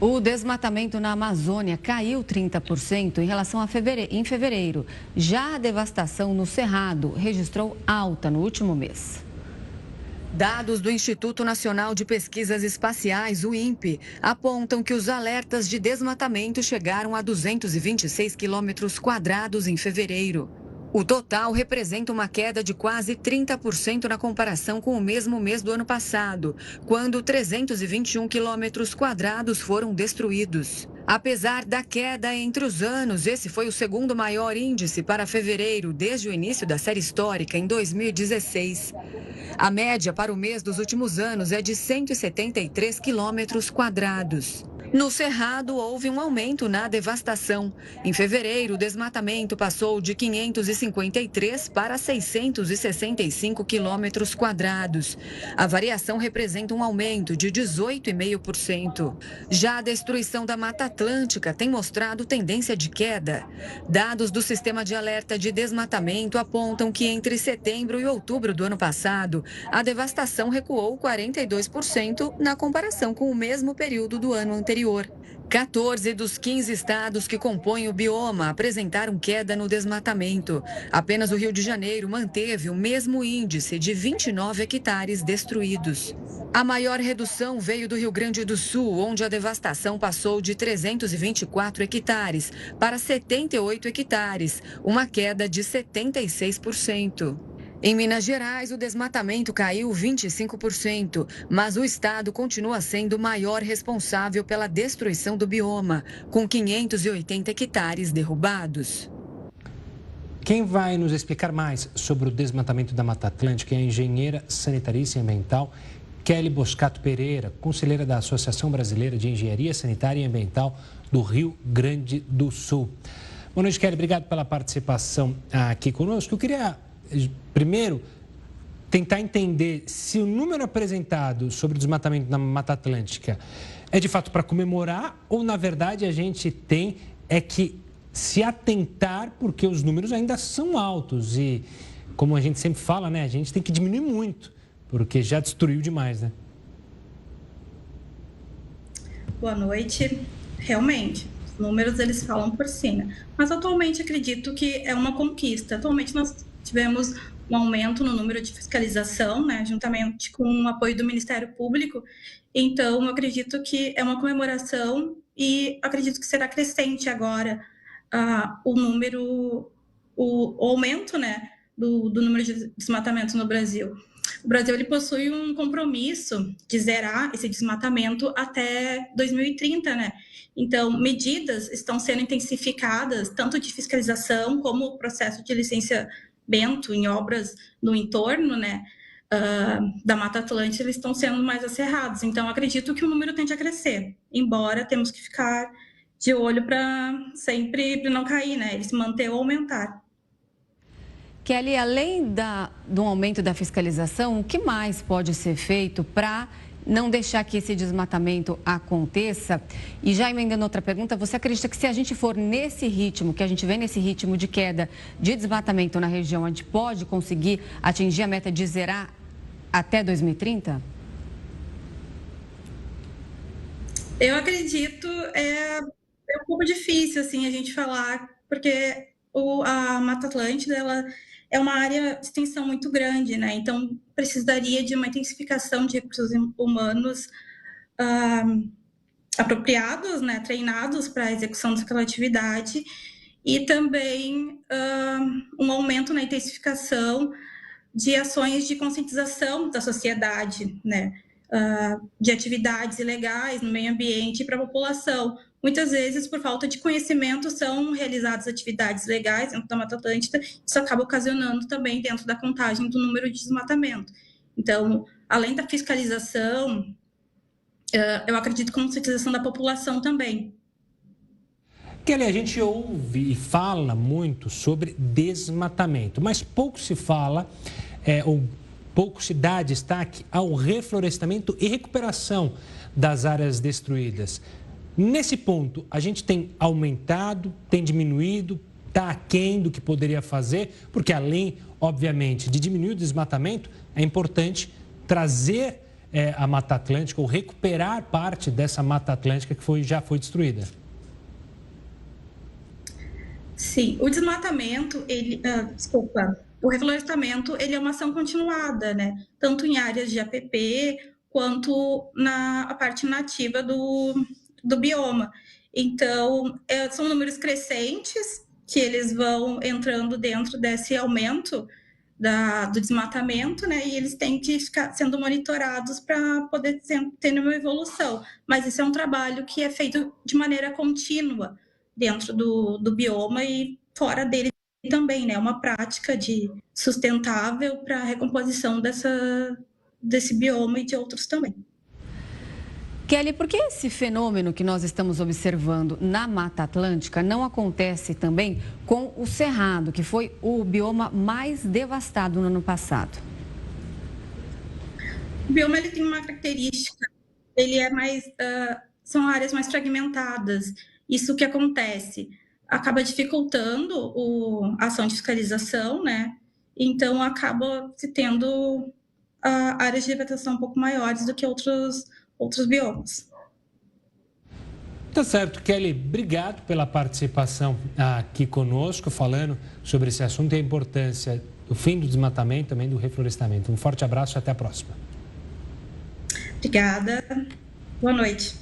O desmatamento na Amazônia caiu 30% em relação em fevereiro. Já a devastação no Cerrado registrou alta no último mês. Dados do Instituto Nacional de Pesquisas Espaciais, o INPE, apontam que os alertas de desmatamento chegaram a 226 quilômetros quadrados em fevereiro. O total representa uma queda de quase 30% na comparação com o mesmo mês do ano passado, quando 321 quilômetros quadrados foram destruídos. Apesar da queda entre os anos, esse foi o segundo maior índice para fevereiro desde o início da série histórica, em 2016. A média para o mês dos últimos anos é de 173 quilômetros quadrados. No Cerrado, houve um aumento na devastação. Em fevereiro, o desmatamento passou de 553 para 665 quilômetros quadrados. A variação representa um aumento de 18,5%. Já a destruição da Mata Atlântica tem mostrado tendência de queda. Dados do Sistema de Alerta de Desmatamento apontam que entre setembro e outubro do ano passado, a devastação recuou 42% na comparação com o mesmo período do ano anterior. 14 dos 15 estados que compõem o bioma apresentaram queda no desmatamento. Apenas o Rio de Janeiro manteve o mesmo índice de 29 hectares destruídos. A maior redução veio do Rio Grande do Sul, onde a devastação passou de 324 hectares para 78 hectares, uma queda de 76%. Em Minas Gerais, o desmatamento caiu 25%, mas o estado continua sendo o maior responsável pela destruição do bioma, com 580 hectares derrubados. Quem vai nos explicar mais sobre o desmatamento da Mata Atlântica é a engenheira sanitarista e ambiental Kelly Boscato Pereira, conselheira da Associação Brasileira de Engenharia Sanitária e Ambiental do Rio Grande do Sul. Boa noite, Kelly. Obrigado pela participação aqui conosco. Eu queria primeiro, tentar entender se o número apresentado sobre o desmatamento na Mata Atlântica é de fato para comemorar ou, na verdade, a gente tem que se atentar porque os números ainda são altos e, como a gente sempre fala, né, a gente tem que diminuir muito porque já destruiu demais, né? Boa noite. Realmente, os números eles falam por si, né? Mas atualmente acredito que é uma conquista. Atualmente nós tivemos um aumento no número de fiscalização, né, juntamente com o apoio do Ministério Público. Então, eu acredito que é uma comemoração e acredito que será crescente agora o aumento, né, do número de desmatamento no Brasil. O Brasil ele possui um compromisso de zerar esse desmatamento até 2030, né? Então, medidas estão sendo intensificadas, tanto de fiscalização como o processo de licenciamento em obras no entorno, né, da Mata Atlântica, eles estão sendo mais acerrados. Então, acredito que o número tende a crescer, embora temos que ficar de olho para sempre não cair, né, ele se manter ou aumentar. Kelly, além do aumento da fiscalização, o que mais pode ser feito para não deixar que esse desmatamento aconteça? E já emendando outra pergunta, você acredita que se a gente for nesse ritmo, que a gente vê nesse ritmo de queda de desmatamento na região, a gente pode conseguir atingir a meta de zerar até 2030? Eu acredito, é um pouco difícil assim a gente falar, porque a Mata Atlântica, ela é uma área de extensão muito grande, né? Então, precisaria de uma intensificação de recursos humanos apropriados, né? Treinados para a execução daquela atividade e também um aumento na intensificação de ações de conscientização da sociedade, né? De atividades ilegais no meio ambiente e para a população. Muitas vezes, por falta de conhecimento, são realizadas atividades legais dentro da Mata Atlântica, isso acaba ocasionando também dentro da contagem do número de desmatamento. Então, além da fiscalização, eu acredito que a conscientização da população também. Kelly, a gente ouve e fala muito sobre desmatamento, mas pouco se fala, ou pouco se dá destaque ao reflorestamento e recuperação das áreas destruídas. Nesse ponto, a gente tem aumentado, tem diminuído, está aquém do que poderia fazer, porque além, obviamente, de diminuir o desmatamento, é importante trazer a Mata Atlântica ou recuperar parte dessa Mata Atlântica que já foi destruída? Sim, o desmatamento, o reflorestamento, ele é uma ação continuada, né? Tanto em áreas de APP quanto na parte nativa do bioma. Então, são números crescentes que eles vão entrando dentro desse aumento do desmatamento, né? E eles têm que ficar sendo monitorados para poder ter uma evolução. Mas isso é um trabalho que é feito de maneira contínua dentro do bioma e fora dele também, né? Uma prática sustentável para a recomposição desse bioma e de outros também. Kelly, por que esse fenômeno que nós estamos observando na Mata Atlântica não acontece também com o Cerrado, que foi o bioma mais devastado no ano passado? O bioma ele tem uma característica, ele é mais, são áreas mais fragmentadas. Isso que acontece acaba dificultando a ação de fiscalização, né? Então acaba se tendo áreas de vegetação um pouco maiores do que outros biomas. Tá certo, Kelly. Obrigado pela participação aqui conosco, falando sobre esse assunto e a importância do fim do desmatamento e também do reflorestamento. Um forte abraço e até a próxima. Obrigada. Boa noite.